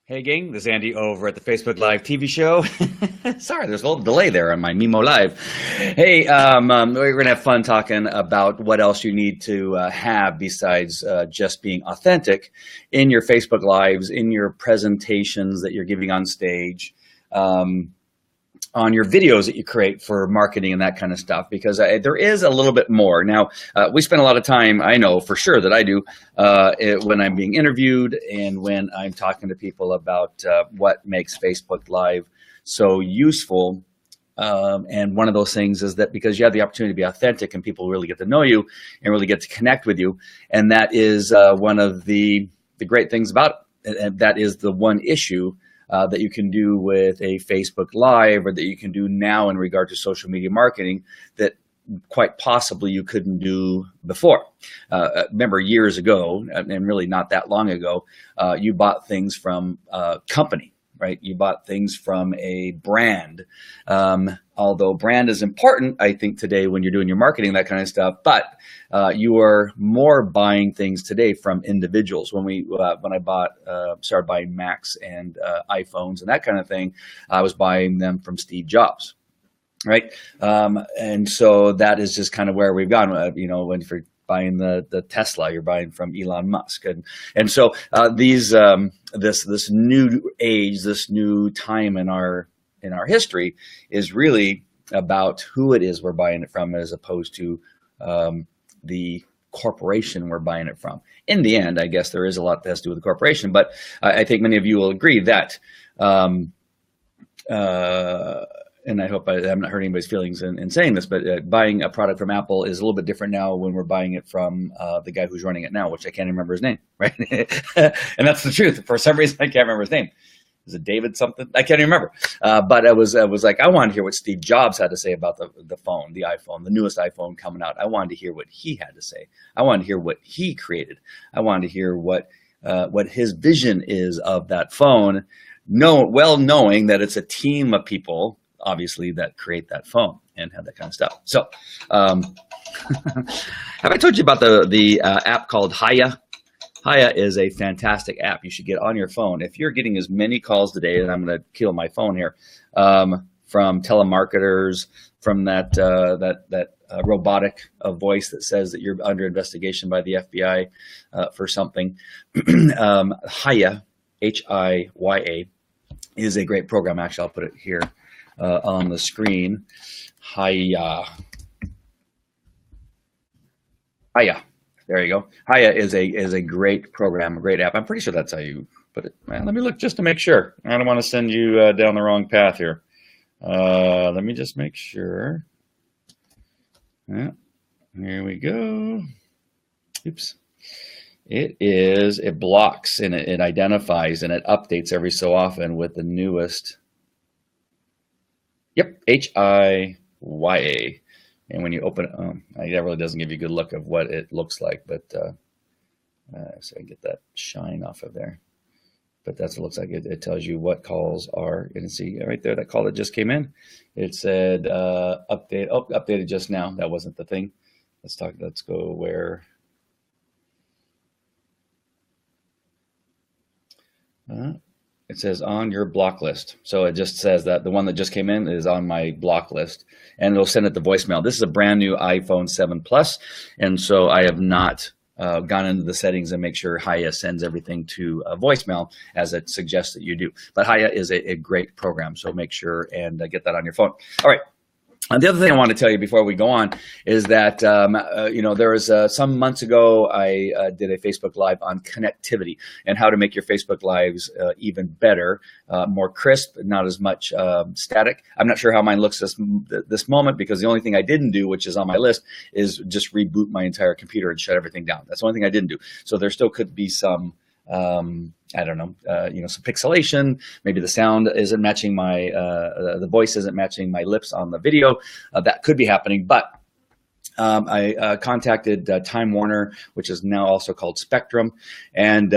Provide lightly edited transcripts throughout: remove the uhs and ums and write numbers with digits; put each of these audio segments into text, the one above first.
Hey gang, this is Andy over at the Facebook Live TV show. Sorry, there's a little delay there on my Mimo Live. Hey, we're gonna have fun talking about what else you need to have besides just being authentic in your Facebook Lives, in your presentations that you're giving on stage. On your videos that you create for marketing and that kind of stuff, because there is a little bit more. Now, we spend a lot of time, I know for sure that I do, when I'm being interviewed and when I'm talking to people about what makes Facebook Live so useful. And one of those things is that because you have the opportunity to be authentic and people really get to know you and really get to connect with you. And that is one of the great things about it. And that is the one issue that you can do with a Facebook Live, or that you can do now in regard to social media marketing, that quite possibly you couldn't do before. Remember years ago, and really not that long ago, you bought things from a company, right? You bought things from a brand. Although brand is important, I think today when you're doing your marketing, that kind of stuff, but you are more buying things today from individuals. When I started buying Macs and iPhones and that kind of thing, I was buying them from Steve Jobs, right? And so that is just kind of where we've gone. When you're buying the Tesla, you're buying from Elon Musk, and so this new age, this new time in our history is really about who it is we're buying it from, as opposed to the corporation we're buying it from. In the end, I guess there is a lot that has to do with the corporation, but I think many of you will agree that, and I hope I'm not hurting anybody's feelings in saying this, but buying a product from Apple is a little bit different now when we're buying it from the guy who's running it now, which I can't remember his name, right? And that's the truth. For some reason, I can't remember his name. Is it David something? I can't even remember. But I was like, I wanted to hear what Steve Jobs had to say about the phone, the iPhone, the newest iPhone coming out. I wanted to hear what he had to say. I wanted to hear what he created. I wanted to hear what his vision is of that phone, knowing that it's a team of people, obviously, that create that phone and have that kind of stuff. So have I told you about the app called Hiya? Hiya is a fantastic app you should get on your phone. If you're getting as many calls today, and I'm going to kill my phone here, from telemarketers, from that robotic voice that says that you're under investigation by the FBI for something, Hiya, Hiya, is a great program. Actually, I'll put it here on the screen. Hiya. There you go. Hiya is a great program, a great app. I'm pretty sure that's how you put it. Man, let me look just to make sure. I don't want to send you down the wrong path here. Let me just make sure. Yeah, here we go. Oops. It blocks and it identifies and it updates every so often with the newest. Yep, Hiya. And when you open it, that really doesn't give you a good look of what it looks like, but so I get that shine off of there. But that's what it looks like. It tells you what calls are. You can see right there, that call that just came in. It said update. Oh, updated just now. That wasn't the thing. Let's go where. It says on your block list. So it just says that the one that just came in is on my block list, and it'll send it to voicemail. This is a brand new iPhone 7 Plus, and so I have not gone into the settings and make sure Hiya sends everything to voicemail as it suggests that you do. But Hiya is a great program, so make sure and get that on your phone. All right. The other thing I want to tell you before we go on is that, there was some months ago, I did a Facebook Live on connectivity and how to make your Facebook Lives even better, more crisp, not as much static. I'm not sure how mine looks this moment, because the only thing I didn't do, which is on my list, is just reboot my entire computer and shut everything down. That's the only thing I didn't do. So there still could be some I don't know, some pixelation. Maybe the sound isn't matching the voice isn't matching my lips on the video. That could be happening, but I contacted Time Warner, which is now also called Spectrum, and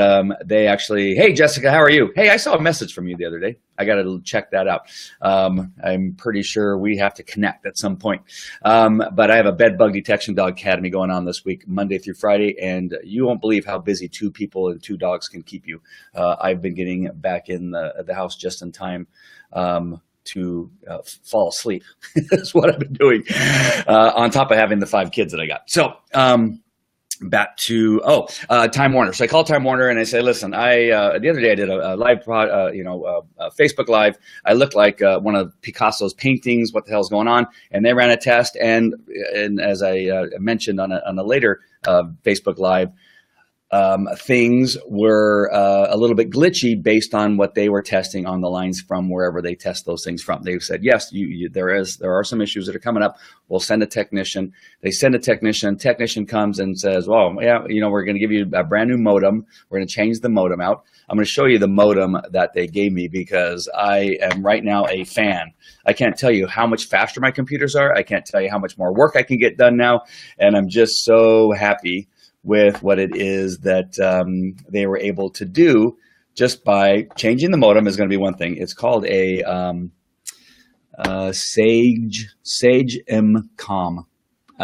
they actually, hey Jessica, how are you? Hey, I saw a message from you the other day. I got to check that out. I'm pretty sure we have to connect at some point. But I have a bed bug detection dog academy going on this week, Monday through Friday, and you won't believe how busy 2 people and 2 dogs can keep you. I've been getting back in the house just in time to fall asleep. That's what I've been doing, on top of having the 5 kids that I got. So back to Time Warner. So I called Time Warner and I say, listen, the other day I did a live Facebook Live. I looked like one of Picasso's paintings. What the hell's going on? And they ran a test, and as I mentioned on a later Facebook Live, things were a little bit glitchy based on what they were testing on the lines from wherever they test those things from. They said, yes, there are some issues that are coming up. We'll send a technician. They send a technician. Technician comes and says, well, yeah, we're going to give you a brand new modem. We're going to change the modem out. I'm going to show you the modem that they gave me because I am right now a fan. I can't tell you how much faster my computers are. I can't tell you how much more work I can get done now. And I'm just so happy with what it is that they were able to do just by changing the modem is going to be one thing. It's called a Sage M-Com,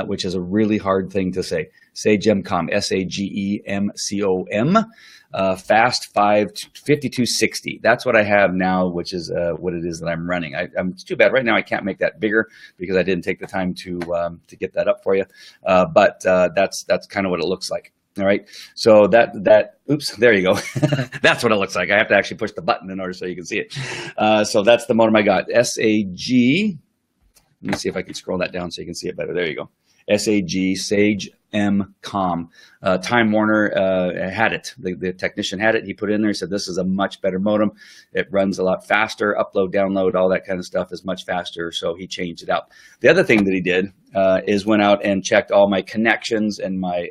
which is a really hard thing to say. Sage M-Com, SAGEMCOM, fast 5260. That's what I have now, which is what it is that I'm running. It's too bad right now I can't make that bigger because I didn't take the time to get that up for you. But that's kind of what it looks like. All right. So oops, there you go. That's what it looks like. I have to actually push the button in order so you can see it. So that's the modem I got. SAG. Let me see if I can scroll that down so you can see it better. There you go. SAG, Sage M-Com. Time Warner had it. The technician had it. He put it in there. He said, this is a much better modem. It runs a lot faster. Upload, download, all that kind of stuff is much faster. So he changed it out. The other thing that he did is went out and checked all my connections and my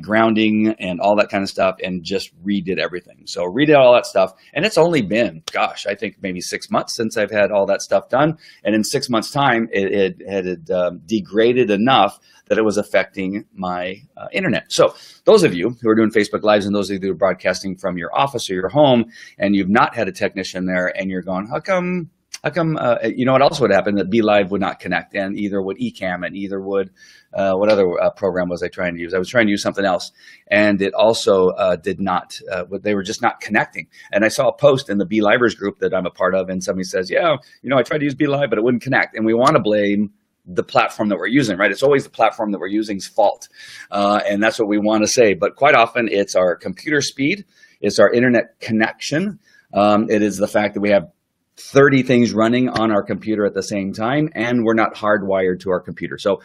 grounding and all that kind of stuff and just redid everything. So redid all that stuff. And it's only been, gosh, I think maybe 6 months since I've had all that stuff done. And in 6 months time, it had degraded enough that it was affecting my internet. So those of you who are doing Facebook Lives and those of you who are broadcasting from your office or your home and you've not had a technician there and you're going, how come, you know what else would happen? That BeLive would not connect, and either would Ecamm, and either would, what other program was I trying to use? I was trying to use something else, and it also did not, they were just not connecting. And I saw a post in the BeLivers group that I'm a part of, and somebody says, yeah, I tried to use BeLive, but it wouldn't connect. And we want to blame the platform that we're using, right? It's always the platform that we're using's fault. And that's what we want to say. But quite often it's our computer speed, it's our internet connection. It is the fact that we have 30 things running on our computer at the same time, and we're not hardwired to our computer. So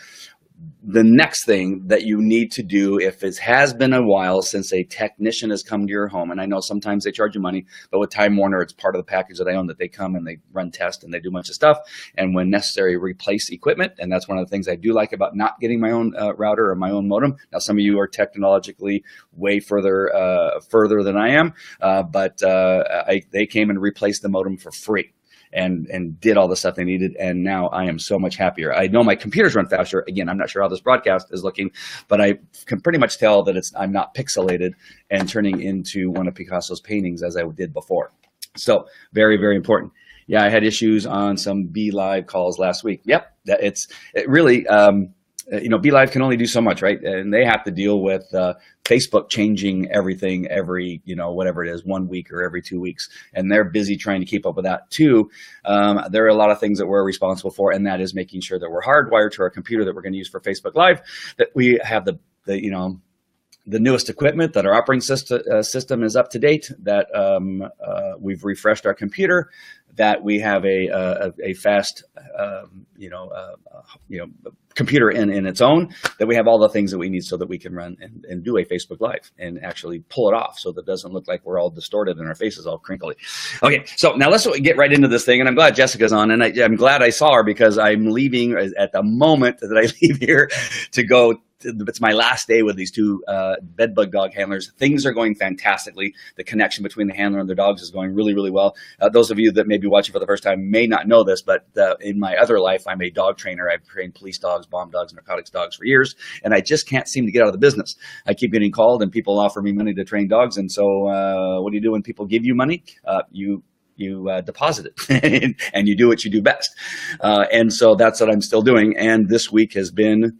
the next thing that you need to do, if it has been a while since a technician has come to your home, and I know sometimes they charge you money, but with Time Warner, it's part of the package that I own, that they come and they run tests and they do a bunch of stuff, and when necessary, replace equipment. And that's one of the things I do like about not getting my own router or my own modem. Now, some of you are technologically way further than I am, but they came and replaced the modem for free. And did all the stuff they needed, and now I am so much happier. I know my computers run faster. Again, I'm not sure how this broadcast is looking, but I can pretty much tell that I'm not pixelated and turning into one of Picasso's paintings as I did before. So very, very important. Yeah, I had issues on some BeLive calls last week. Yep, it really. BeLive can only do so much, right? And they have to deal with Facebook changing everything every, whatever it is, 1 week or every 2 weeks. And they're busy trying to keep up with that too. There are a lot of things that we're responsible for, and that is making sure that we're hardwired to our computer that we're going to use for Facebook Live, that we have the newest equipment, that our operating system is up to date, that we've refreshed our computer, that we have a fast, computer in its own, that we have all the things that we need so that we can run and do a Facebook Live and actually pull it off so that it doesn't look like we're all distorted and our faces all crinkly. Okay, so now let's get right into this thing, and I'm glad Jessica's on, and I'm glad I saw her because I'm leaving at the moment that I leave here to go. It's my last day with these two bedbug dog handlers. Things are going fantastically. The connection between the handler and the dogs is going really, really well. Those of you that maybe be watching for the first time may not know this, but in my other life, I'm a dog trainer. I've trained police dogs, bomb dogs, narcotics dogs for years, and I just can't seem to get out of the business. I keep getting called, and people offer me money to train dogs. And so what do you do when people give you money? You deposit it and you do what you do best. And so that's what I'm still doing. And this week has been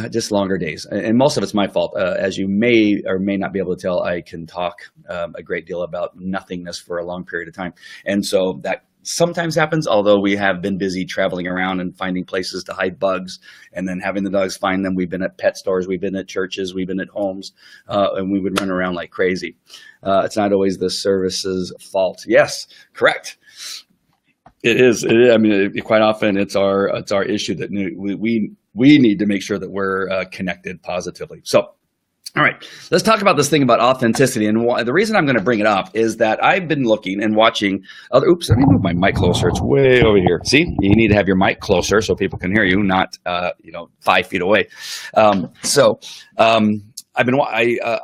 just longer days. And most of it's my fault. As you may or may not be able to tell, I can talk a great deal about nothingness for a long period of time. And so that sometimes happens, although we have been busy traveling around and finding places to hide bugs and then having the dogs find them. We've been at pet stores, we've been at churches, we've been at homes, and we would run around like crazy. It's not always the service's fault. Yes, correct. It is. I mean, quite often it's our issue that we need to make sure that we're connected positively. So, all right, let's talk about this thing about authenticity. And the reason I'm going to bring it up is that I've been looking and watching other. Oops, let me move my mic closer. It's way over here. See, you need to have your mic closer so people can hear you, not 5 feet away. I've been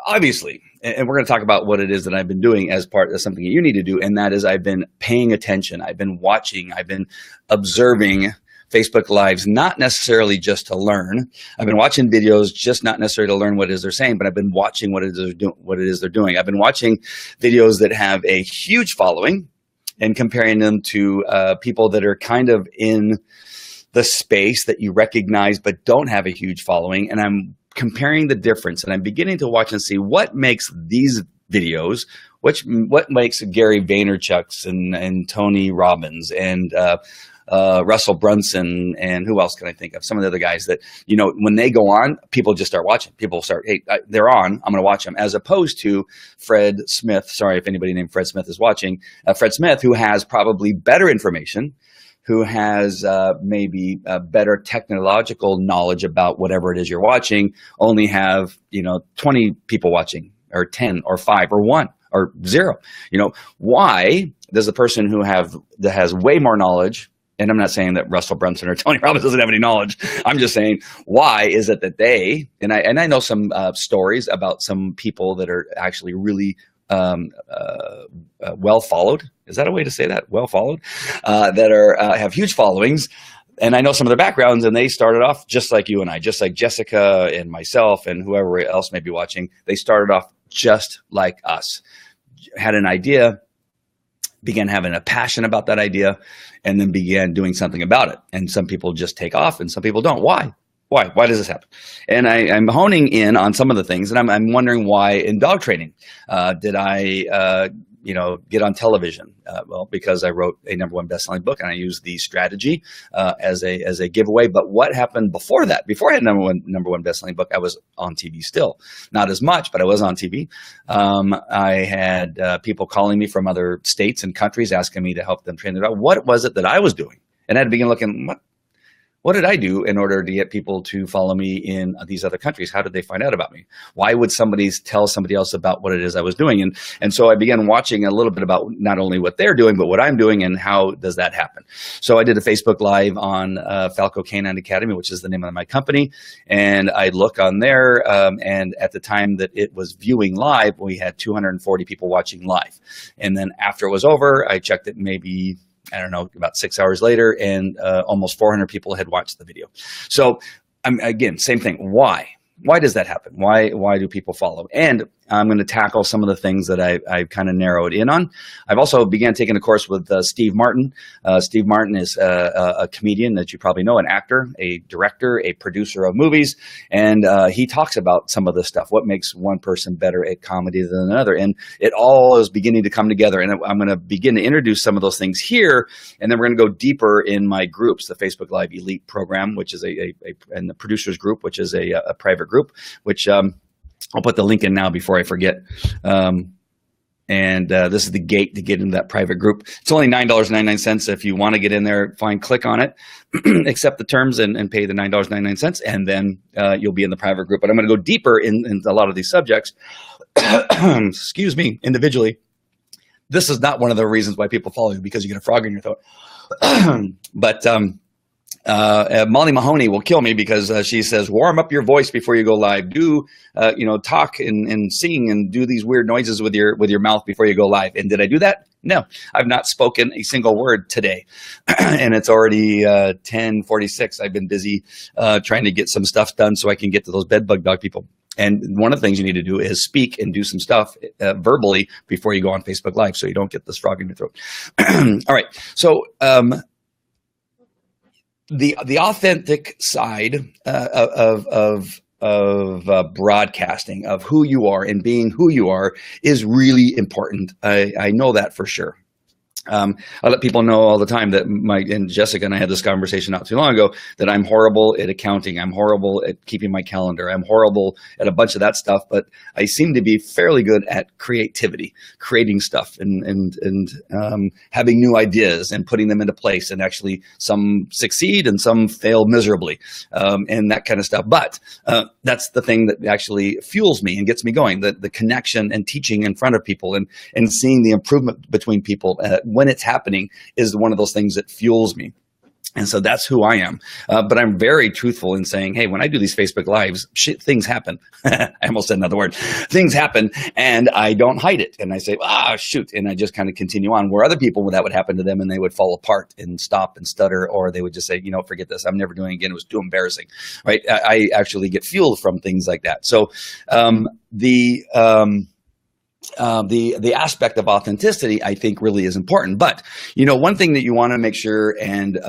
obviously. And we're going to talk about what it is that I've been doing as part of something that you need to do. And that is I've been paying attention. I've been watching. I've been observing Facebook Lives, not necessarily just to learn. I've been watching videos, just not necessarily to learn what it is they're saying, but I've been watching what it is they're doing. I've been watching videos that have a huge following and comparing them to people that are kind of in the space that you recognize but don't have a huge following. And I'm comparing the difference, and I'm beginning to watch and see what makes these videos, what makes Gary Vaynerchuk's and Tony Robbins and Russell Brunson, and who else can I think of? Some of the other guys that, when they go on, people just start watching. People start, hey, they're on, I'm going to watch them, as opposed to Fred Smith. Sorry if anybody named Fred Smith is watching. Fred Smith, who has probably better information, who has maybe a better technological knowledge about whatever it is you're watching, only have 20 people watching, or 10 or 5 or 1 or 0. Why does the person that has way more knowledge, and I'm not saying that Russell Brunson or Tony Robbins doesn't have any knowledge, I'm just saying, why is it that they, and I know some stories about some people that are actually really well followed. Is that a way to say that? Well followed, that have huge followings. And I know some of their backgrounds, and they started off just like you and I, just like Jessica and myself and whoever else may be watching. They started off just like us, had an idea, began having a passion about that idea, and then began doing something about it. And some people just take off and some people don't. Why? Why does this happen? And I'm honing in on some of the things, and I'm wondering why in dog training did I get on television? Well, because I wrote a #1 best-selling book, and I used the strategy as a giveaway. But what happened before that? Before I had #1 best-selling book, I was on TV still, not as much, but I was on TV. I had people calling me from other states and countries asking me to help them train their dog. What was it that I was doing? And I had to begin looking. What did I do in order to get people to follow me in these other countries? How did they find out about me? Why would somebody tell somebody else about what it is I was doing? And so I began watching a little bit about not only what they're doing, but what I'm doing and how does that happen. So I did a Facebook Live on Falco Canine Academy, which is the name of my company. And I look on there, and at the time that it was viewing live, we had 240 people watching live. And then after it was over, I checked it maybe, I don't know, about 6 hours later, and almost 400 people had watched the video. So again, same thing. Why? Why does that happen? Why do people follow? And I'm going to tackle some of the things that I've kind of narrowed in on. I've also began taking a course with Steve Martin. Steve Martin is a comedian that you probably know, an actor, a director, a producer of movies. And he talks about some of this stuff, what makes one person better at comedy than another. And it all is beginning to come together. And I'm going to begin to introduce some of those things here. And then we're going to go deeper in my groups, the Facebook Live Elite program, which is and the producers group, which is a private group, which I'll put the link in now before I forget. This is the gate to get into that private group. It's only $9.99. If you want to get in there, fine, click on it, accept the terms and pay the $9.99, and then you'll be in the private group. But I'm going to go deeper in a lot of these subjects, excuse me, individually. This is not one of the reasons why people follow you, because you get a frog in your throat. But Molly Mahoney will kill me because she says, warm up your voice before you go live. Do, talk and sing and do these weird noises with your mouth before you go live. And did I do that? No, I've not spoken a single word today. And it's already 10:46. I've been busy trying to get some stuff done so I can get to those bed bug dog people. And one of the things you need to do is speak and do some stuff verbally before you go on Facebook Live so you don't get this frog in your throat. All right. So, the authentic side of broadcasting, of who you are and being who you are, is really important. I know that for sure. I let people know all the time that and Jessica and I had this conversation not too long ago, that I'm horrible at accounting. I'm horrible at keeping my calendar. I'm horrible at a bunch of that stuff, but I seem to be fairly good at creativity, creating stuff and having new ideas and putting them into place. And actually some succeed and some fail miserably, and that kind of stuff. But that's the thing that actually fuels me and gets me going, the connection and teaching in front of people and seeing the improvement between people when it's happening is one of those things that fuels me. And so that's who I am. But I'm very truthful in saying, hey, when I do these Facebook Lives, things happen. I almost said another word. Things happen, and I don't hide it. And I say, shoot. And I just kind of continue on, where other people, that would happen to them and they would fall apart and stop and stutter, or they would just say, forget this. I'm never doing it again. It was too embarrassing, right? I actually get fueled from things like that. So the aspect of authenticity, I think, really is important. But one thing that you want to make sure and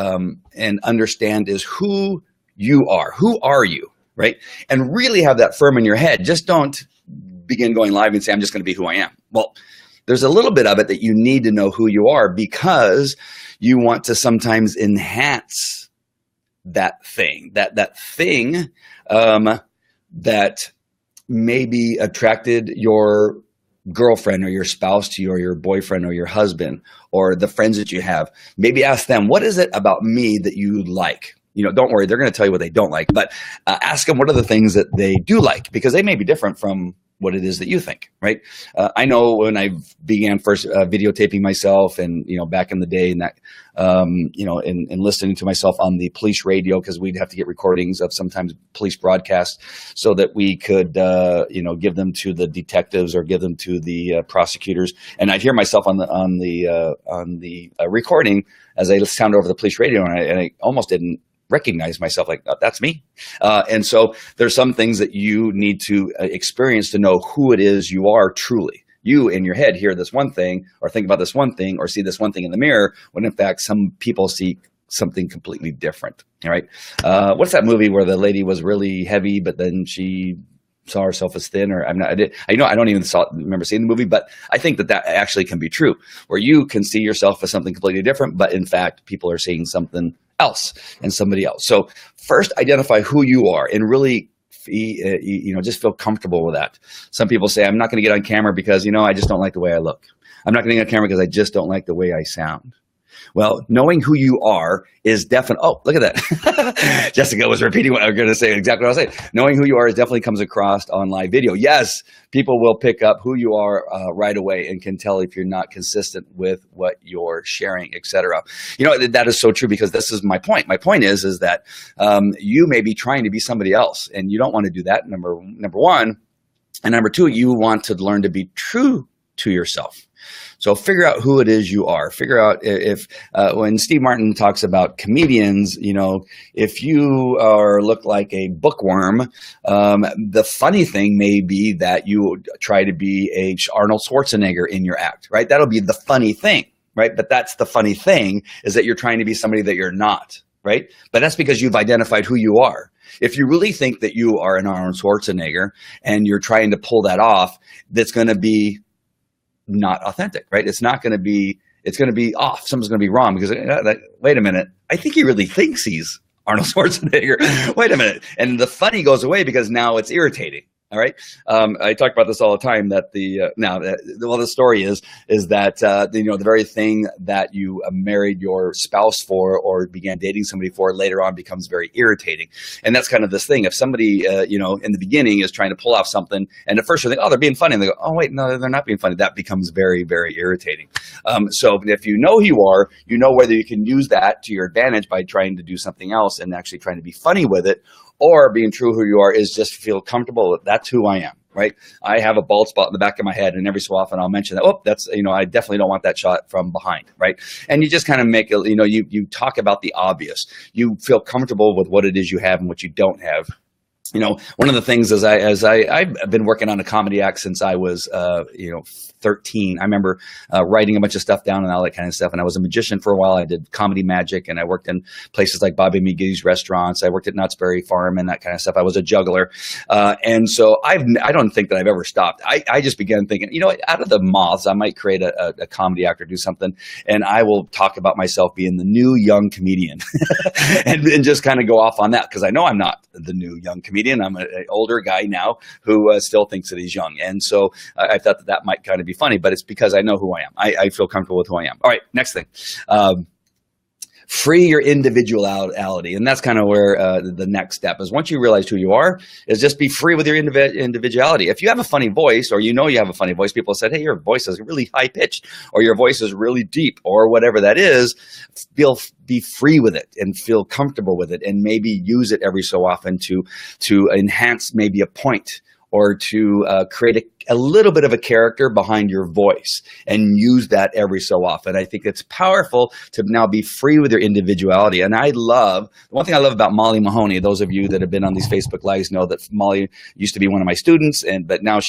understand is who you are. Who are you, right? And really have that firm in your head. Just don't begin going live and say, I'm just going to be who I am. Well, there's a little bit of it that you need to know who you are, because you want to sometimes enhance that thing, that thing that maybe attracted your girlfriend or your spouse to you, or your boyfriend or your husband, or the friends that you have. Maybe ask them, what is it about me that you like? Don't worry, they're going to tell you what they don't like, but ask them what are the things that they do like, because they may be different from what it is that you think, right? I know when I began first videotaping myself, and back in the day, and that and listening to myself on the police radio, because we'd have to get recordings of sometimes police broadcasts so that we could give them to the detectives or give them to the prosecutors, and I'd hear myself on the recording as I sound over the police radio, and I almost didn't recognize myself, like, that's me. And so there's some things that you need to experience to know who it is you are truly. You in your head hear this one thing, or think about this one thing, or see this one thing in the mirror, when in fact some people see something completely different. All right. What's that movie where the lady was really heavy, but then she saw herself as thin? Or I don't even remember seeing the movie, but I think that actually can be true, where you can see yourself as something completely different, but in fact people are seeing something else and somebody else. So first, identify who you are, and really just feel comfortable with that. Some people say, I'm not going to get on camera because I just don't like the way I look. I'm not going to get on camera because I just don't like the way I sound. Well, knowing who you are is definitely, oh, look at that. Jessica was repeating what I was going to say, exactly what I was saying. Knowing who you are is definitely comes across on live video. Yes, people will pick up who you are right away and can tell if you're not consistent with what you're sharing, etc. That is so true, because this is my point. My point is that you may be trying to be somebody else, and you don't want to do that, number one. And number two, you want to learn to be true to yourself. So figure out who it is you are. Figure out if when Steve Martin talks about comedians, if you look like a bookworm, the funny thing may be that you try to be a Arnold Schwarzenegger in your act, right? That'll be the funny thing, right? But that's the funny thing, is that you're trying to be somebody that you're not, right? But that's because you've identified who you are. If you really think that you are an Arnold Schwarzenegger and you're trying to pull that off, that's going to be not authentic, right? It's going to be off. Something's going to be wrong, because wait a minute, I think he really thinks he's Arnold Schwarzenegger. Wait a minute. And the funny goes away because now it's irritating, All right. I talk about this all the time. That the story is that the very thing that you married your spouse for or began dating somebody for later on becomes very irritating, and that's kind of this thing. If somebody in the beginning is trying to pull off something, and at first you think, oh, they're being funny, and they go, oh wait, no, they're not being funny. That becomes very, very irritating. So if you know who you are, you know whether you can use that to your advantage by trying to do something else and actually trying to be funny with it, or being true who you are is just feel comfortable that that's who I am, right? I have a bald spot in the back of my head, and every so often I'll mention that, oh, that's, I definitely don't want that shot from behind, right? And you just kind of make it, you talk about the obvious. You feel comfortable with what it is you have and what you don't have. One of the things is I've been working on a comedy act since I was, 13. I remember writing a bunch of stuff down and all that kind of stuff. And I was a magician for a while. I did comedy magic, and I worked in places like Bobby McGee's restaurants. I worked at Knott's Berry Farm and that kind of stuff. I was a juggler. And so I don't think that I've ever stopped. I just began thinking, out of the moths, I might create a comedy act or do something. And I will talk about myself being the new young comedian and just kind of go off on that, because I know I'm not the new young comedian. I'm an older guy now who still thinks that he's young. And so I thought that might kind of be funny, but it's because I know who I am. I feel comfortable with who I am. All right, next thing. Free your individuality. And that's kind of where the next step is. Once you realize who you are, is just be free with your individuality. If you have a funny voice, or you have a funny voice, people said, hey, your voice is really high pitched, or your voice is really deep, or whatever that is, be free with it and feel comfortable with it, and maybe use it every so often to enhance maybe a point, or to create a little bit of a character behind your voice, and use that every so often. I think it's powerful to now be free with your individuality. And one thing I love about Molly Mahoney, those of you that have been on these Facebook Lives know that Molly used to be one of my students, but now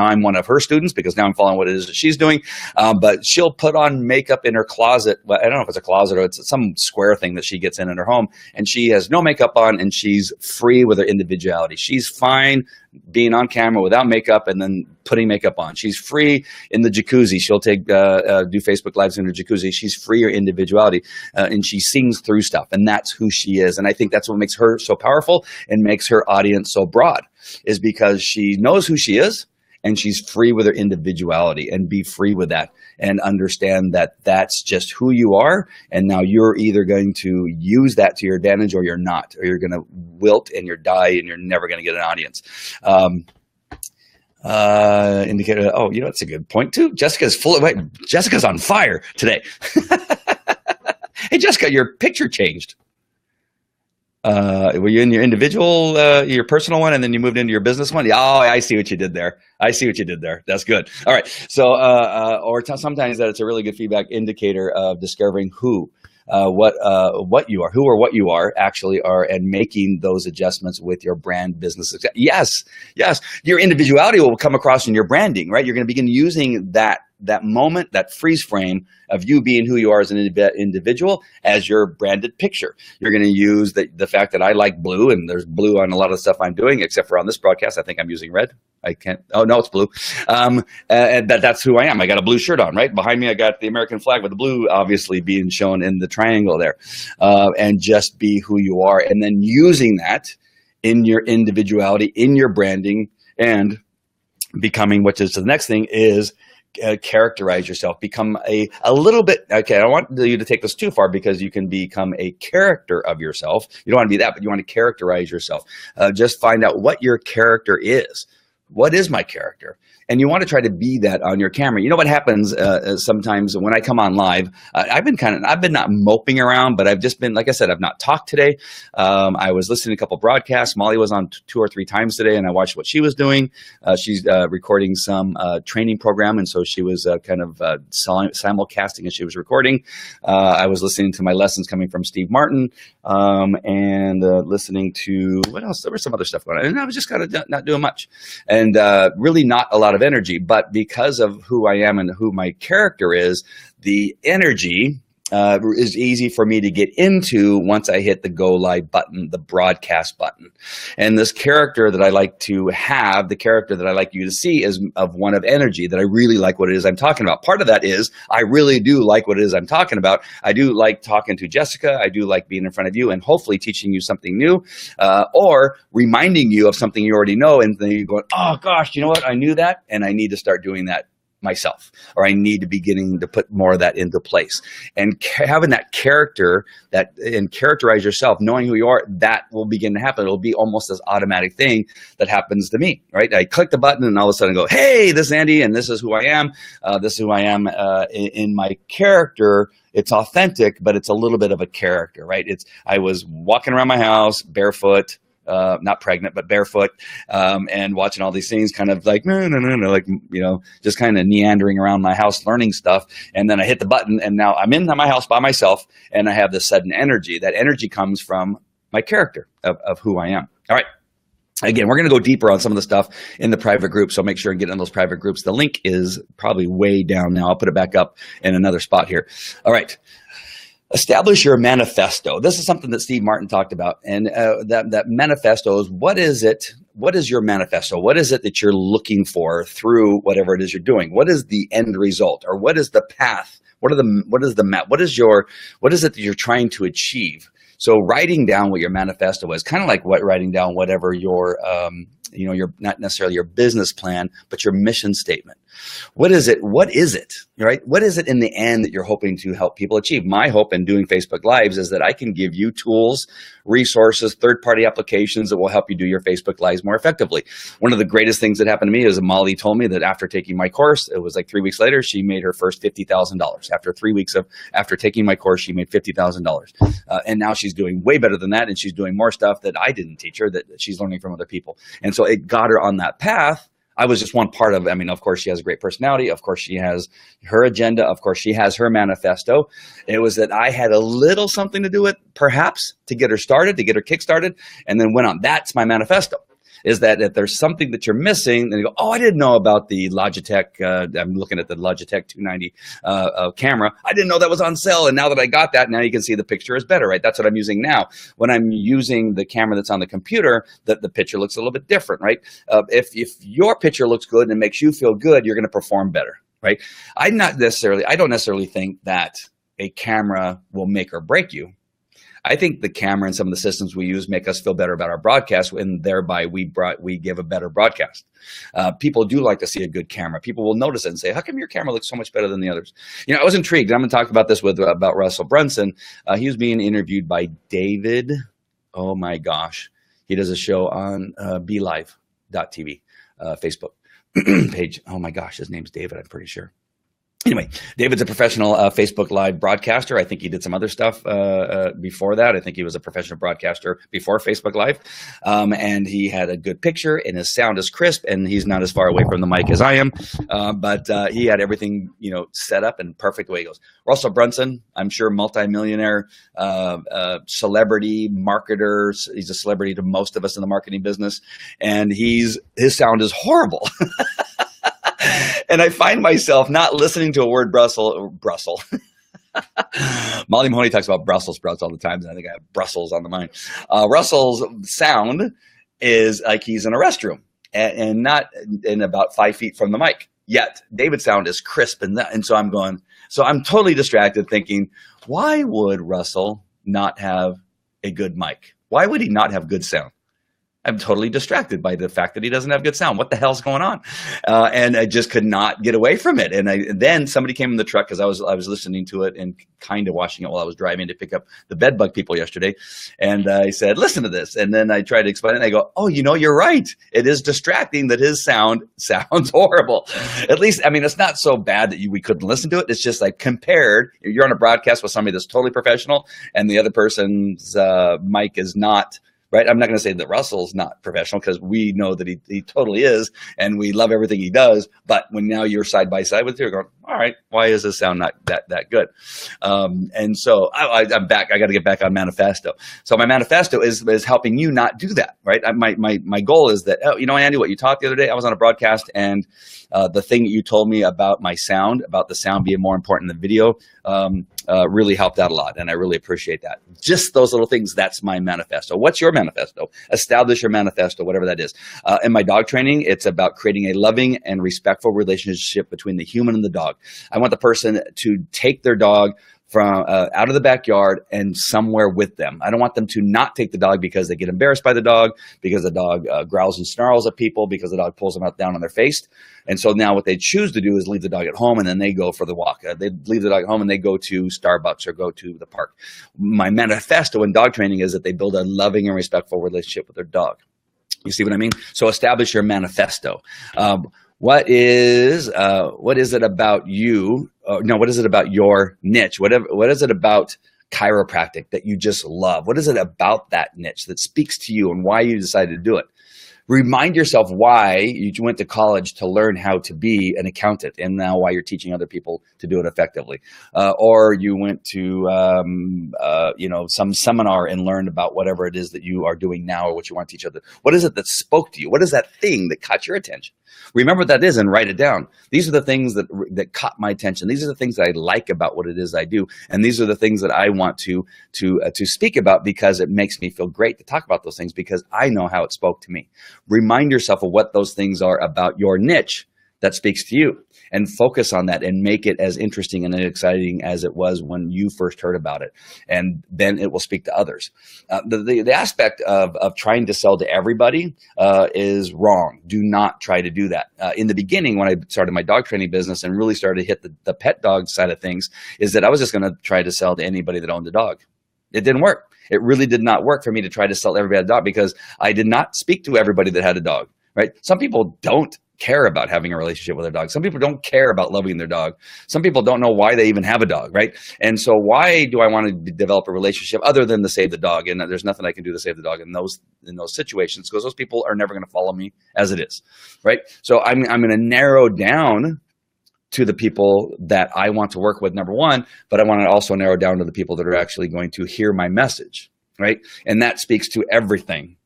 I'm one of her students, because now I'm following what it is that she's doing. But she'll put on makeup in her closet. Well, I don't know if it's a closet or it's some square thing that she gets in her home, and she has no makeup on, and she's free with her individuality. She's fine being on camera without makeup and then putting makeup on. She's free in the jacuzzi. She'll do Facebook Lives in her jacuzzi. She's free her individuality, and she sings through stuff, and that's who she is. And I think that's what makes her so powerful and makes her audience so broad, is because she knows who she is, and she's free with her individuality. And be free with that, and understand that that's just who you are. And now you're either going to use that to your advantage, or you're not, or you're going to wilt and you're die, and you're never going to get an audience. Indicator. Oh, that's a good point too. Jessica's on fire today. Hey, Jessica, your picture changed. Were you in your individual, your personal one, and then you moved into your business one? Yeah, oh, I see what you did there. That's good. All right. So, sometimes that it's a really good feedback indicator of discovering what you are actually are, and making those adjustments with your brand business. Yes. Your individuality will come across in your branding, right? You're going to begin using that moment, that freeze frame of you being who you are as an individual, as your branded picture. You're going to use the fact that I like blue, and there's blue on a lot of stuff I'm doing, except for on this broadcast. I think I'm using red. I can't. Oh no, it's blue. And that's who I am. I got a blue shirt on. Right behind me, I got the American flag with the blue obviously being shown in the triangle there. And just be who you are, and then using that in your individuality, in your branding, and becoming, which is the next thing, is characterize yourself. Become a little bit, okay, I don't want you to take this too far, because you can become a character of yourself. You don't want to be that, but you want to characterize yourself. Just find out what your character is. What is my character? And you want to try to be that on your camera. You know what happens sometimes when I come on live, I've been not moping around, but I've just been, like I said, I've not talked today. I was listening to a couple broadcasts. Molly was on 2 or 3 times today, and I watched what she was doing. She's recording some training program, and so she was simulcasting as she was recording. I was listening to my lessons coming from Steve Martin, and listening to, what else? There was some other stuff going on, and I was just kind of not doing much, and really not a lot of energy. But because of who I am and who my character is, the energy is easy for me to get into once I hit the go live button, the broadcast button. And this character that I like to have, the character that I like you to see, is of one of energy, that I really like what it is I'm talking about. Part of that is I really do like what it is I'm talking about. I do like talking to Jessica. I do like being in front of you and hopefully teaching you something new, or reminding you of something you already know. And then you're going, oh gosh, you know what? I knew that and I need to start doing that myself, or I need to be getting to put more of that into place. And having that character and characterize yourself, knowing who you are, that will begin to happen. It'll be almost this automatic thing that happens to me, right? I click the button and all of a sudden I go, hey, this is Andy and this is who I am. This is who I am in my character. It's authentic, but it's a little bit of a character, right? I was walking around my house barefoot, not pregnant, but barefoot, and watching all these things, kind of like, no, like, just kind of meandering around my house, learning stuff. And then I hit the button and now I'm in my house by myself and I have this sudden energy. That energy comes from my character of who I am. All right. Again, we're going to go deeper on some of the stuff in the private group, so make sure and get in those private groups. The link is probably way down now. I'll put it back up in another spot here. All right. Establish your manifesto. This is something that Steve Martin talked about. And that manifesto is, what is it? What is your manifesto? What is it that you're looking for through whatever it is you're doing? What is the end result, or what is the path? What is the map? What is it that you're trying to achieve? So writing down what your manifesto is, kind of like writing down whatever your not necessarily your business plan, but your mission statement. What is it? What is it? Right? What is it in the end that you're hoping to help people achieve? My hope in doing Facebook Lives is that I can give you tools, resources, third-party applications that will help you do your Facebook Lives more effectively. One of the greatest things that happened to me is Molly told me that after taking my course, it was like 3 weeks later, she made her first $50,000. After 3 weeks after taking my course, she made $50,000. And now she's doing way better than that, and she's doing more stuff that I didn't teach her, that she's learning from other people. And so it got her on that path. I was just one part of it. I mean, of course, she has a great personality. Of course, she has her agenda. Of course, she has her manifesto. It was that I had a little something to do with, perhaps, to get her started, to get her kick-started, and then went on. That's my manifesto, is that if there's something that you're missing, then you go, oh, I didn't know about the Logitech. I'm looking at the Logitech 290 camera. I didn't know that was on sale. And now that I got that, now you can see the picture is better, right? That's what I'm using now. When I'm using the camera that's on the computer, the picture looks a little bit different, right? If your picture looks good and it makes you feel good, you're going to perform better, right? I don't necessarily think that a camera will make or break you. I think the camera and some of the systems we use make us feel better about our broadcast, and thereby we give a better broadcast. People do like to see a good camera. People will notice it and say, how come your camera looks so much better than the others? I was intrigued. I'm going to talk about this about Russell Brunson. He was being interviewed by David. Oh my gosh. He does a show on BeLive.tv, Facebook page. Oh my gosh, his name's David, I'm pretty sure. Anyway, David's a professional Facebook Live broadcaster. I think he did some other stuff before that. I think he was a professional broadcaster before Facebook Live. And he had a good picture, and his sound is crisp, and he's not as far away from the mic as I am. But he had everything, set up and perfect the way he goes. Russell Brunson, I'm sure multimillionaire, celebrity marketer. He's a celebrity to most of us in the marketing business. And his sound is horrible. And I find myself not listening to a word Brussels. Molly Mahoney talks about Brussels sprouts all the time, and I think I have Brussels on the mind. Russell's sound is like he's in a restroom and not in about 5 feet from the mic. Yet David's sound is crisp, and so I'm totally distracted thinking, why would Russell not have a good mic? Why would he not have good sound? I'm totally distracted by the fact that he doesn't have good sound. What the hell's going on? And I just could not get away from it. And then somebody came in the truck, because I was listening to it and kind of watching it while I was driving to pick up the bedbug people yesterday. And I said, listen to this. And then I tried to explain it. And I go, oh, you're right. It is distracting that his sound sounds horrible. At least, it's not so bad that we couldn't listen to it. It's just like compared, you're on a broadcast with somebody that's totally professional and the other person's mic is not. Right? I'm not going to say that Russell's not professional, because we know that he totally is, and we love everything he does. But when now you're side by side with him, you're going, all right, why is this sound not that good? And so I'm back. I got to get back on manifesto. So my manifesto is helping you not do that. Right? My goal is that, Andy, what you taught the other day, I was on a broadcast, and the thing that you told me about my sound, about the sound being more important than video, really helped out a lot, and I really appreciate that. Just those little things, that's my manifesto. What's your manifesto? Establish your manifesto, whatever that is. In my dog training, it's about creating a loving and respectful relationship between the human and the dog. I want the person to take their dog from out of the backyard and somewhere with them. I don't want them to not take the dog because they get embarrassed by the dog, because the dog growls and snarls at people, because the dog pulls them out down on their face. And so now what they choose to do is leave the dog at home, and then they go for the walk. They leave the dog at home and they go to Starbucks or go to the park. My manifesto in dog training is that they build a loving and respectful relationship with their dog. You see what I mean? So establish your manifesto. What is it about you? What is it about your niche? What is it about chiropractic that you just love? What is it about that niche that speaks to you and why you decided to do it? Remind yourself why you went to college to learn how to be an accountant, and now why you're teaching other people to do it effectively. Or you went to some seminar and learned about whatever it is that you are doing now or what you want to teach others. What is it that spoke to you? What is that thing that caught your attention? Remember what that is and write it down. These are the things that caught my attention. These are the things that I like about what it is I do, and these are the things that I want to speak about, because it makes me feel great to talk about those things because I know how it spoke to me. Remind yourself of what those things are about your niche that speaks to you, and focus on that and make it as interesting and exciting as it was when you first heard about it. And then it will speak to others. The aspect of trying to sell to everybody is wrong. Do not try to do that. In the beginning, when I started my dog training business and really started to hit the pet dog side of things, is that I was just going to try to sell to anybody that owned a dog. It didn't work. It really did not work for me to try to sell everybody a dog, because I did not speak to everybody that had a dog, right? Some people don't care about having a relationship with their dog. Some people don't care about loving their dog. Some people don't know why they even have a dog, right? And so why do I want to develop a relationship other than to save the dog? And there's nothing I can do to save the dog in those situations, because those people are never going to follow me as it is, right? So I'm going to narrow down to the people that I want to work with, number one, but I want to also narrow down to the people that are actually going to hear my message, right? And that speaks to everything,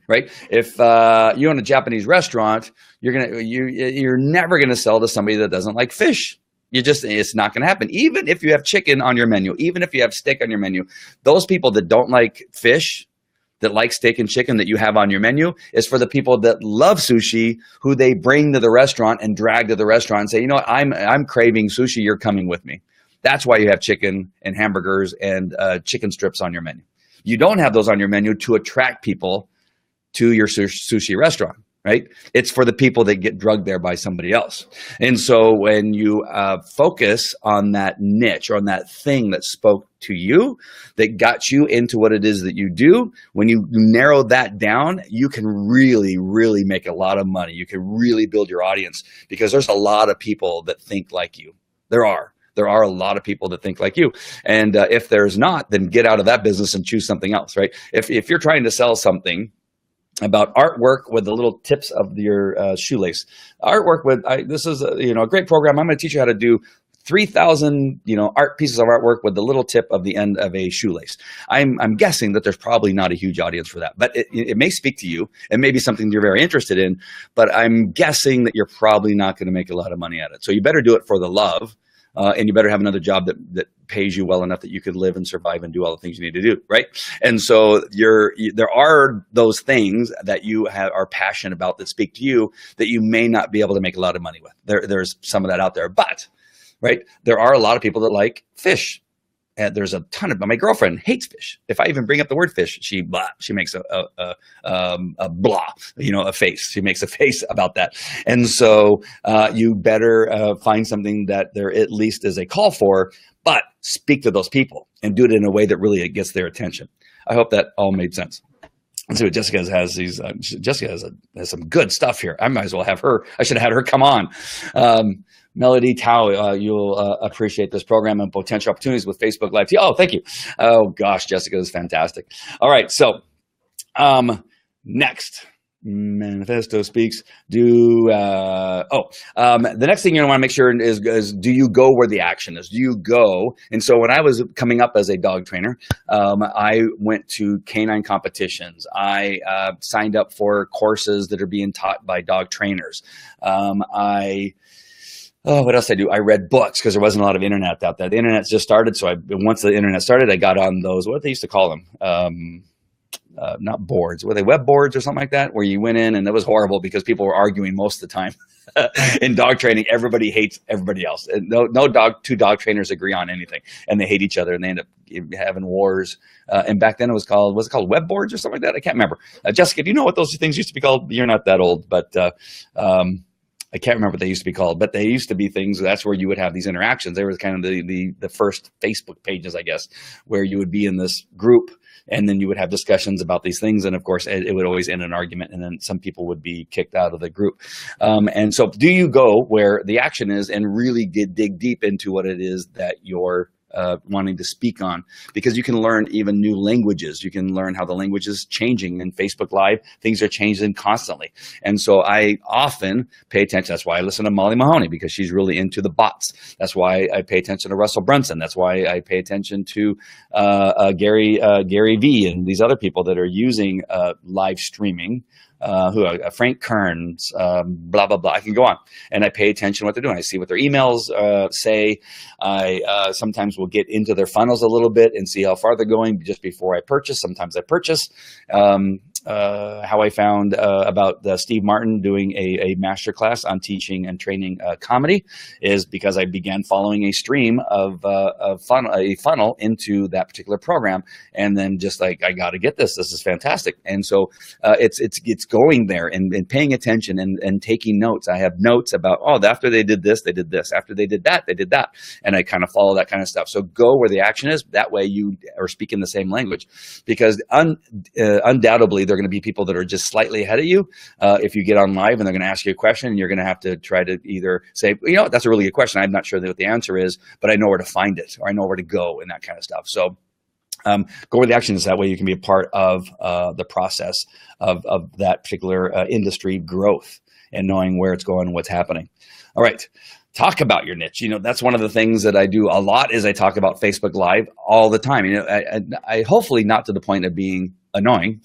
right? If you own a Japanese restaurant, you're never gonna sell to somebody that doesn't like fish. It's not gonna happen. Even if you have chicken on your menu, even if you have steak on your menu, those people that don't like fish, that like steak and chicken that you have on your menu, is for the people that love sushi, who they bring to the restaurant and drag to the restaurant and say, you know what, I'm craving sushi, you're coming with me. That's why you have chicken and hamburgers and chicken strips on your menu. You don't have those on your menu to attract people to your sushi restaurant, right? It's for the people that get drugged there by somebody else. And so when you focus on that niche, or on that thing that spoke to you, that got you into what it is that you do, when you narrow that down, you can really, really make a lot of money. You can really build your audience, because there's a lot of people that think like you. There are a lot of people that think like you. And if there's not, then get out of that business and choose something else, right? If you're trying to sell something about artwork with the little tips of your shoelace, artwork with, this is a great program. I'm going to teach you how to do 3,000 art pieces of artwork with the little tip of the end of a shoelace. I'm guessing that there's probably not a huge audience for that, but it may speak to you. It may be something you're very interested in, but I'm guessing that you're probably not going to make a lot of money at it. So you better do it for the love. And you better have another job that pays you well enough that you could live and survive and do all the things you need to do, right? And so there are those things that you are passionate about that speak to you that you may not be able to make a lot of money with. There's some of that out there, but right, there are a lot of people that like fish. And there's a ton of, my girlfriend hates fish. If I even bring up the word fish, she makes a face. She makes a face about that. And so you better find something that there at least is a call for, but speak to those people and do it in a way that really gets their attention. I hope that all made sense. Let's see what Jessica has. Jessica has some good stuff here. I might as well have her. I should have had her come on. Melody Tao, you'll appreciate this program and potential opportunities with Facebook Live. Oh, thank you. Oh, gosh, Jessica is fantastic. All right, so next. Manifesto speaks. The next thing you want to make sure is do you go where the action is? Do you go? And so when I was coming up as a dog trainer, I went to canine competitions. I signed up for courses that are being taught by dog trainers. I Oh, what else I do? I read books because there wasn't a lot of internet out there. The internet just started, so once the internet started, I got on those. What they used to call them? Not boards. Were they web boards or something like that? Where you went in, and it was horrible because people were arguing most of the time. In dog training, everybody hates everybody else. Two dog trainers agree on anything, and they hate each other, and they end up having wars. And back then, was it called web boards or something like that? I can't remember. Jessica, do you know what those things used to be called? You're not that old, but I can't remember what they used to be called, but they used to be things. That's where you would have these interactions. They were kind of the first Facebook pages, I guess, where you would be in this group, and then you would have discussions about these things. And of course, it would always end in an argument, and then some people would be kicked out of the group. And so do you go where the action is and really dig deep into what it is that you're wanting to speak on, because you can learn even new languages. You can learn how the language is changing. In Facebook Live, things are changing constantly. And so I often pay attention. That's why I listen to Molly Mahoney, because she's really into the bots. That's why I pay attention to Russell Brunson. That's why I pay attention to Gary V and these other people that are using live streaming. Frank Kearns, blah, blah, blah. I can go on, and I pay attention to what they're doing. I see what their emails say. I sometimes will get into their funnels a little bit and see how far they're going just before I purchase. Sometimes I purchase. How I found about Steve Martin doing a masterclass on teaching and training comedy is because I began following a stream of a funnel into that particular program, and then just like, I got to get this. This is fantastic. And so it's going there and paying attention and taking notes. I have notes about, after they did this, they did this. After they did that, they did that. And I kind of follow that kind of stuff. So go where the action is. That way you are speaking the same language, because undoubtedly they're going to be people that are just slightly ahead of you. If you get on live and they're going to ask you a question, and you're going to have to try to either say, that's a really good question. I'm not sure what the answer is, but I know where to find it, or I know where to go, and that kind of stuff. So go where the action is. That way you can be a part of the process of that particular industry growth and knowing where it's going and what's happening. All right. Talk about your niche. That's one of the things that I do a lot, is I talk about Facebook Live all the time. I hopefully not to the point of being annoying,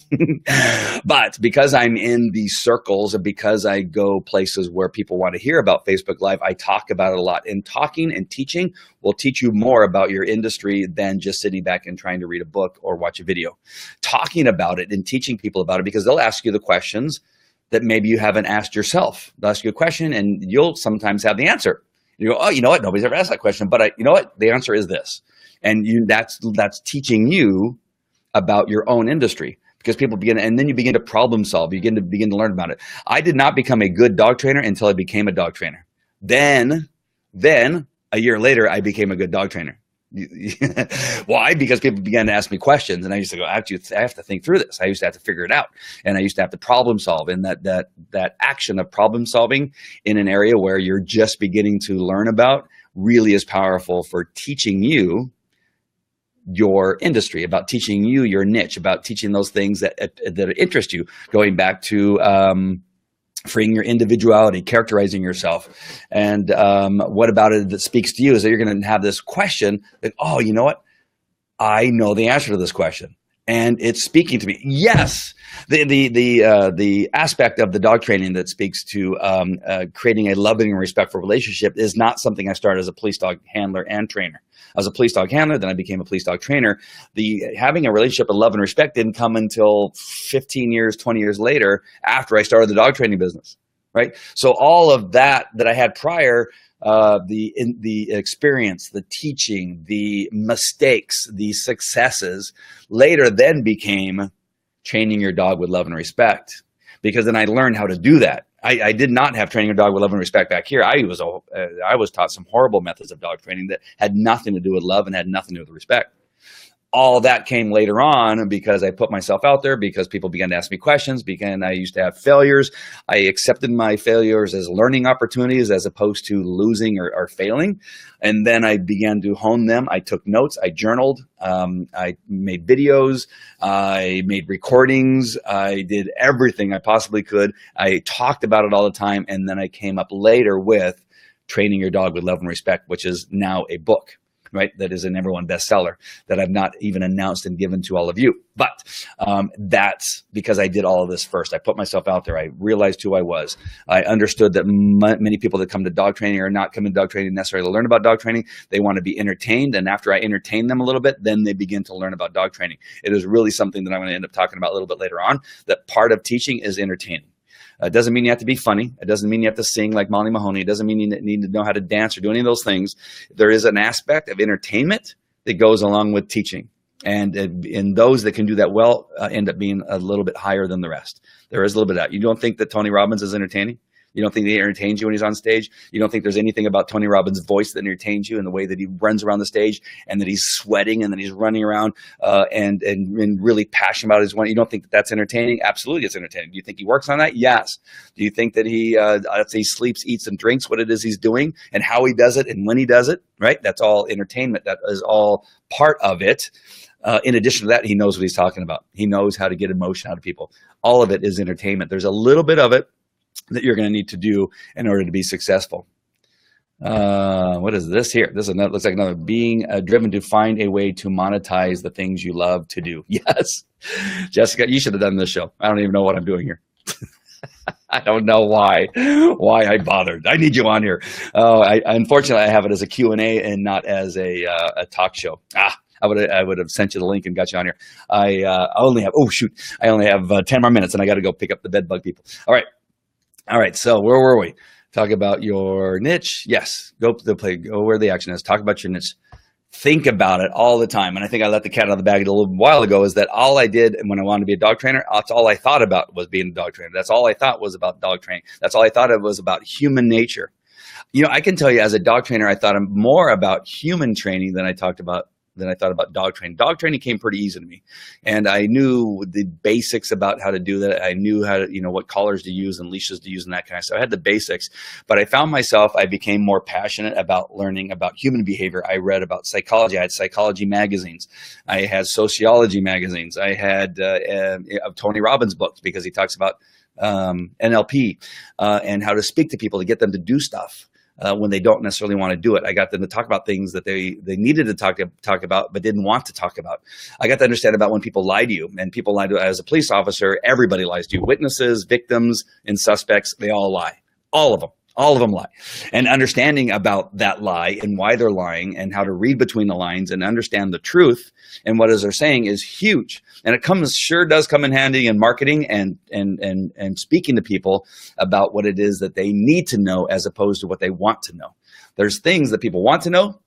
but because I'm in these circles and because I go places where people want to hear about Facebook Live, I talk about it a lot. And talking and teaching will teach you more about your industry than just sitting back and trying to read a book or watch a video. Talking about it and teaching people about it, because they'll ask you the questions that maybe you haven't asked yourself. They'll ask you a question and you'll sometimes have the answer. You go, you know what? Nobody's ever asked that question, but you know what? The answer is this. And that's teaching you about your own industry, because people and then you begin to problem solve. You begin to learn about it. I did not become a good dog trainer until I became a dog trainer. Then a year later, I became a good dog trainer. Why? Because people began to ask me questions, and I used to go, I have to think through this. I used to have to figure it out, and I used to have to problem solve. And that action of problem solving in an area where you're just beginning to learn about really is powerful for teaching you your industry, about teaching you your niche, about teaching those things that interest you. Going back to freeing your individuality, characterizing yourself. And what about it that speaks to you is that you're going to have this question that, you know what? I know the answer to this question, and it's speaking to me. Yes, the aspect of the dog training that speaks to creating a loving and respectful relationship is not something I started as a police dog handler and trainer. I was a police dog handler, then I became a police dog trainer. Having a relationship of love and respect didn't come until 15 years, 20 years later, after I started the dog training business, right? So all of that I had prior, the experience, the teaching, the mistakes, the successes, later then became training your dog with love and respect, because then I learned how to do that. I did not have training your dog with love and respect back here. I was taught some horrible methods of dog training that had nothing to do with love and had nothing to do with respect. All that came later on because I put myself out there, because people began to ask me questions, I used to have failures. I accepted my failures as learning opportunities as opposed to losing or failing. And then I began to hone them. I took notes. I journaled. I made videos. I made recordings. I did everything I possibly could. I talked about it all the time. And then I came up later with Training Your Dog with Love and Respect, which is now a book. right? That is a #1 bestseller that I've not even announced and given to all of you. But that's because I did all of this first. I put myself out there. I realized who I was. I understood that many people that come to dog training are not coming to dog training necessarily to learn about dog training. They want to be entertained. And after I entertain them a little bit, then they begin to learn about dog training. It is really something that I'm going to end up talking about a little bit later on, that part of teaching is entertaining. It doesn't mean you have to be funny. It doesn't mean you have to sing like Molly Mahoney. It doesn't mean you need to know how to dance or do any of those things. There is an aspect of entertainment that goes along with teaching. And those that can do that well end up being a little bit higher than the rest. There is a little bit of that. You don't think that Tony Robbins is entertaining? You don't think he entertains you when he's on stage? You don't think there's anything about Tony Robbins' voice that entertains you, and the way that he runs around the stage, and that he's sweating, and that he's running around and really passionate about his one? You don't think that that's entertaining? Absolutely, it's entertaining. Do you think he works on that? Yes. Do you think that he sleeps, eats, and drinks what it is he's doing, and how he does it, and when he does it? Right? That's all entertainment. That is all part of it. In addition to that, he knows what he's talking about. He knows how to get emotion out of people. All of it is entertainment. There's a little bit of it that you're going to need to do in order to be successful. What is this here? This looks like another. Being driven to find a way to monetize the things you love to do. Yes. Jessica, you should have done this show. I don't even know what I'm doing here. I don't know why I bothered. I need you on here. Unfortunately, I have it as a Q&A and not as a talk show. I would have sent you the link and got you on here. I only have 10 more minutes, and I got to go pick up the bed bug people. All right. So where were we? Talk about your niche. Yes. Go where the action is. Talk about your niche. Think about it all the time. And I think I let the cat out of the bag a little while ago, is that all I did when I wanted to be a dog trainer, that's all I thought about was being a dog trainer. That's all I thought was about dog training. That's all I thought it was about human nature. I can tell you, as a dog trainer, I thought more about human training than I thought about dog training. Dog training came pretty easy to me, and I knew the basics about how to do that. I knew how to, what collars to use and leashes to use and that kind of stuff. I had the basics, but I found myself, I became more passionate about learning about human behavior. I read about psychology. I had psychology magazines. I had sociology magazines. I had Tony Robbins books, because he talks about NLP and how to speak to people to get them to do stuff. When they don't necessarily want to do it. I got them to talk about things that they needed to talk about, but didn't want to talk about. I got to understand about when people lie to you, and people lie to you. As a police officer, everybody lies to you. Witnesses, victims, and suspects, they all lie. All of them lie. And understanding about that lie and why they're lying, and how to read between the lines and understand the truth and what they're saying is huge. And it sure does come in handy in marketing and speaking to people about what it is that they need to know, as opposed to what they want to know. There's things that people want to know,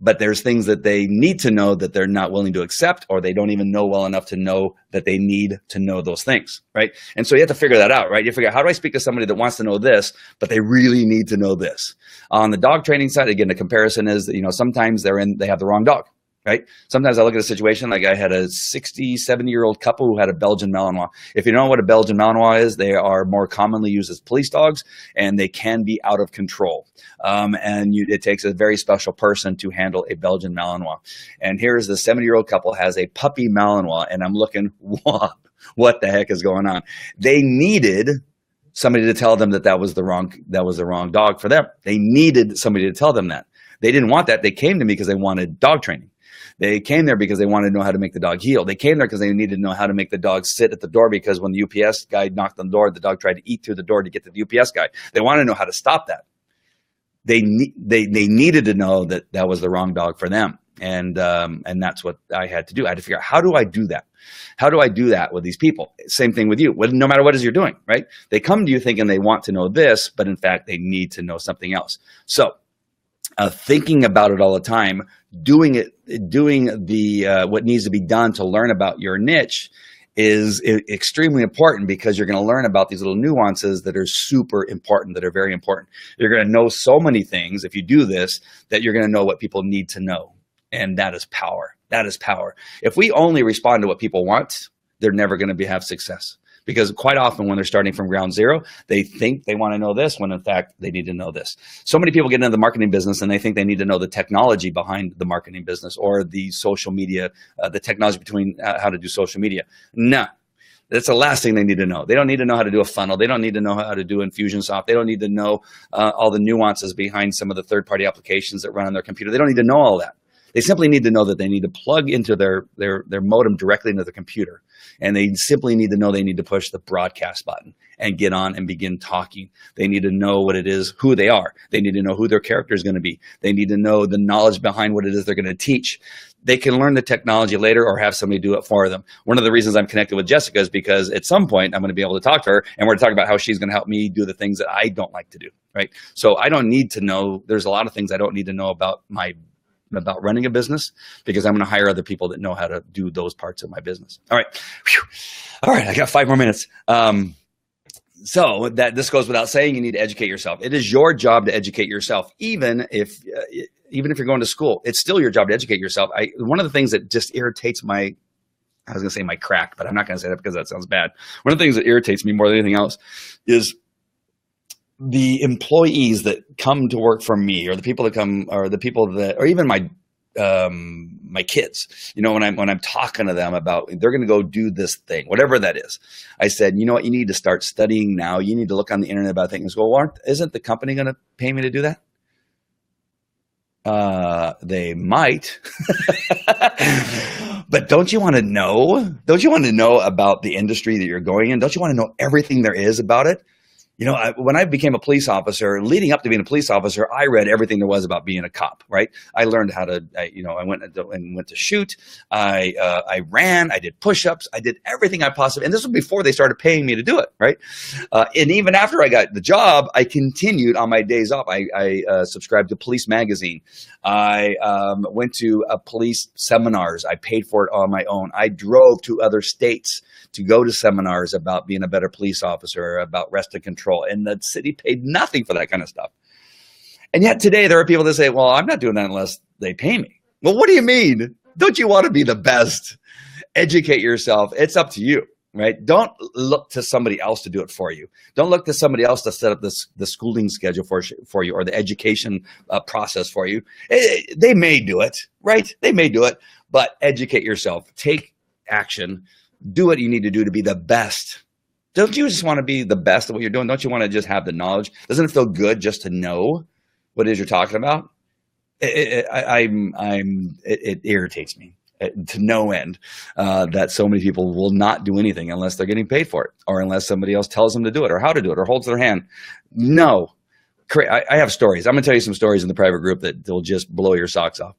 but there's things that they need to know that they're not willing to accept, or they don't even know well enough to know that they need to know those things, right? And so you have to figure that out, right? You figure out, how do I speak to somebody that wants to know this, but they really need to know this? On the dog training side, again, the comparison is that, sometimes they have the wrong dog, right? Sometimes I look at a situation like I had a 60, 70-year-old couple who had a Belgian Malinois. If you know what a Belgian Malinois is, they are more commonly used as police dogs, and they can be out of control. It takes a very special person to handle a Belgian Malinois. And here's the 70-year-old couple has a puppy Malinois, and I'm looking, what the heck is going on? They needed somebody to tell them that was the wrong dog for them. They needed somebody to tell them that. They didn't want that. They came to me because they wanted dog training. They came there because they wanted to know how to make the dog heel. They came there because they needed to know how to make the dog sit at the door, because when the UPS guy knocked on the door, the dog tried to eat through the door to get to the UPS guy. They wanted to know how to stop that. They needed to know that was the wrong dog for them. And that's what I had to do. I had to figure out, how do I do that? How do I do that with these people? Same thing with you. No matter what it is you're doing, right? They come to you thinking they want to know this, but in fact, they need to know something else. So thinking about it all the time, doing what needs to be done to learn about your niche is extremely important, because you're going to learn about these little nuances that are super important, that are very important. You're going to know so many things if you do this, that you're going to know what people need to know. And that is power. That is power. If we only respond to what people want, they're never going to have success. Because quite often when they're starting from ground zero, they think they want to know this, when in fact they need to know this. So many people get into the marketing business and they think they need to know the technology behind the marketing business, or the social media, the technology between how to do social media. No, That's the last thing they need to know. They don't need to know how to do a funnel. They don't need to know how to do Infusionsoft. They don't need to know all the nuances behind some of the third-party applications that run on their computer. They don't need to know all that. They simply need to know that they need to plug into their modem directly into the computer. And they simply need to know they need to push the broadcast button and get on and begin talking. They need to know what it is, who they are. They need to know who their character is going to be. They need to know the knowledge behind what it is they're going to teach. They can learn the technology later or have somebody do it for them. One of the reasons I'm connected with Jessica is because at some point I'm going to be able to talk to her, and we're going to talk about how she's going to help me do the things that I don't like to do, right? So I don't need to know. There's a lot of things I don't need to know about running a business, because I'm going to hire other people that know how to do those parts of my business. All right. Whew. All right. I got 5 more minutes. So that this goes without saying, you need to educate yourself. It is your job to educate yourself, even if you're going to school. It's still your job to educate yourself. One of the things that just irritates my crack, but I'm not going to say that because that sounds bad. One of the things that irritates me more than anything else is the employees that come to work for me, or the people that come, or the people that, or even my kids, when I'm talking to them about they're going to go do this thing, whatever that is, I said, you know what, you need to start studying now. You need to look on the internet about things. Well, isn't the company going to pay me to do that? They might, but don't you want to know? Don't you want to know about the industry that you're going in? Don't you want to know everything there is about it? When I became a police officer, leading up to being a police officer, I read everything there was about being a cop, right? I learned how to, I went to shoot. I ran, I did push-ups, I did everything I possibly, and this was before they started paying me to do it, right? And even after I got the job, I continued on my days off. I subscribed to Police Magazine. I went to police seminars. I paid for it on my own. I drove to other states to go to seminars about being a better police officer, about arrest and control. And the city paid nothing for that kind of stuff. And yet today there are people that say, well, I'm not doing that unless they pay me. Well, what do you mean? Don't you want to be the best? Educate yourself. It's up to you, right? Don't look to somebody else to do it for you. Don't look to somebody else to set up the schooling schedule for you, or the education process for you. They may do it, right? They may do it, but educate yourself. Take action. Do what you need to do to be the best. Don't you just want to be the best at what you're doing? Don't you want to just have the knowledge? Doesn't it feel good just to know what it is you're talking about? It irritates me to no end that so many people will not do anything unless they're getting paid for it, or unless somebody else tells them to do it, or how to do it, or holds their hand. No. I have stories. I'm going to tell you some stories in the private group that will just blow your socks off.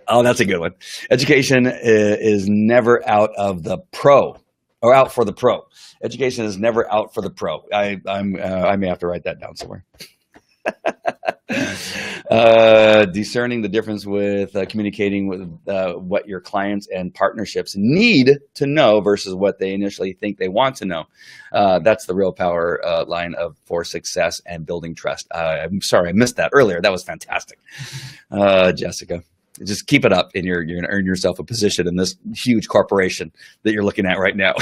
Oh, that's a good one. Education is never out of the pro, or out for the pro. Education is never out for the pro. I may have to write that down somewhere. Discerning the difference with communicating with what your clients and partnerships need to know versus what they initially think they want to know. That's the real power line for success and building trust. I'm sorry I missed that earlier. That was fantastic, Jessica. Just keep it up, and you're going to earn yourself a position in this huge corporation that you're looking at right now.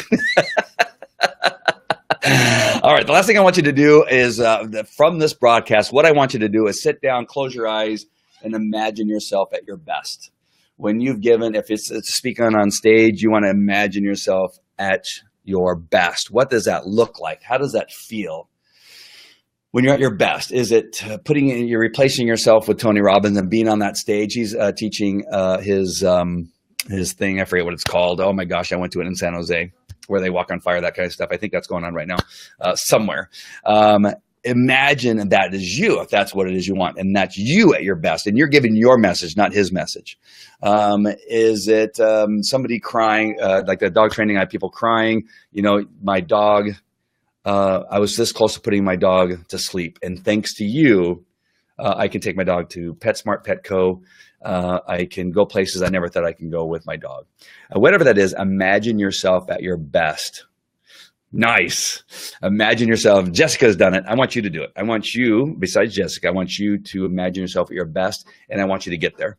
All right. The last thing I want you to do is from this broadcast, what I want you to do is sit down, close your eyes, and imagine yourself at your best. When you've given, if it's speaking on stage, you want to imagine yourself at your best. What does that look like? How does that feel? When you're at your best, is it you're replacing yourself with Tony Robbins and being on that stage? He's teaching his thing. I forget what it's called. Oh my gosh, I went to it in San Jose, where they walk on fire, that kind of stuff. I think that's going on right now somewhere. Imagine that is you, if that's what it is you want, and that's you at your best, and you're giving your message, not his message. Is it somebody crying, like the dog training? I have people crying. My dog. I was this close to putting my dog to sleep, and thanks to you, I can take my dog to PetSmart, Petco. I can go places I never thought I can go with my dog. Whatever that is, imagine yourself at your best. Nice. Imagine yourself. Jessica's done it. I want you to do it. I want you, besides Jessica, I want you to imagine yourself at your best, and I want you to get there.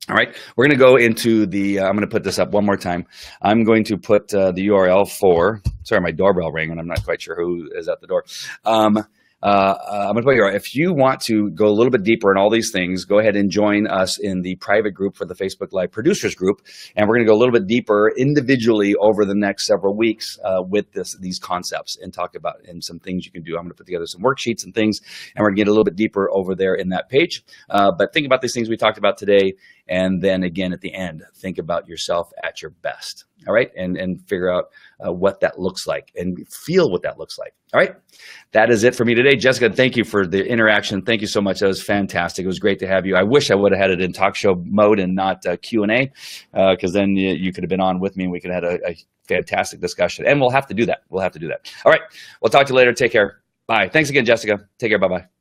All right, we're going to go into I'm going to put this up one more time. I'm going to put the URL sorry, my doorbell rang and I'm not quite sure who is at the door. I'm I'm going to tell you, if you want to go a little bit deeper in all these things, go ahead and join us in the private group for the Facebook Live Producers Group. And we're going to go a little bit deeper individually over the next several weeks with these concepts and talk about some things you can do. I'm going to put together some worksheets and things, and we're going to get a little bit deeper over there in that page. But think about these things we talked about today. And then again, at the end, think about yourself at your best. All right. And figure out what that looks like and feel what that looks like. All right. That is it for me today. Jessica, thank you for the interaction. Thank you so much. That was fantastic. It was great to have you. I wish I would have had it in talk show mode and not Q&A, because then you could have been on with me and we could have had a fantastic discussion. And we'll have to do that. All right. We'll talk to you later. Take care. Bye. Thanks again, Jessica. Take care. Bye-bye.